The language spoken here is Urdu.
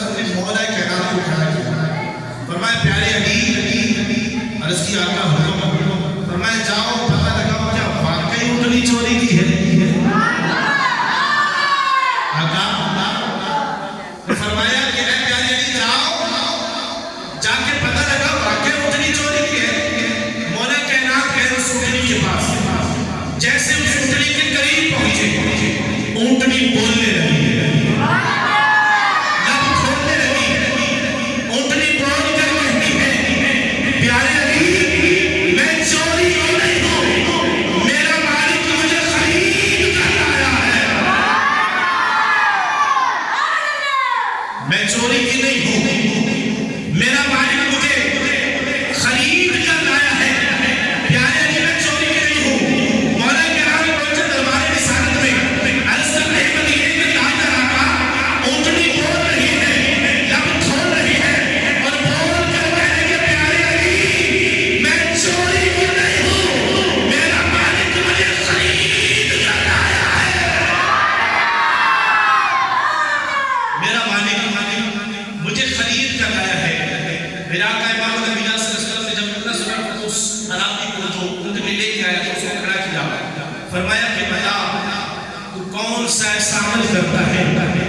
وسلم نے مولا کائنات کو کھڑا کیا، فرمایا پیارے علی، عرض کی آقا حکم، فرمایا جاؤ پتہ لگاؤ کیا واقعی اونٹنی چوری کی ہے؟ آقا فرمایا کہ اے پیارے علی جاؤ جا کے پتہ لگاؤ واقعی اونٹنی چوری کی ہے۔ مولا کائنات گئے اس اونٹنی کے پاس، جیسے اس اونٹنی کے قریب پہنچے اونٹنی بولنے لگی، میں چوری کی نہیں ہوں، میرا مالک مجھے خرید کر لایا ہے۔ پیارے علی میں چوری کی نہیں ہوں۔ مولا کرام پہنچے دربار رسالت میں، عرض کر رہے مدینے میں تاجدار آقا اونٹنی بول رہی ہے، لب کھول رہی ہے اور بول کر کہنے کہ پیارے علی میں چوری کی نہیں ہوں، میرا مالک مجھے خرید کر لایا ہے۔ میرا مالک مجھے خرید کر لایا ہے۔ میرا آقا امام الانبیاء صلی اللہ علیہ وسلم نے جب اللہ سبحانہ اس عرابی کو جو اونٹنی لے کے آیا تو اس کو کھڑا کیا، فرمایا کہ بتا تو کون سا ایسا عمل کرتا ہے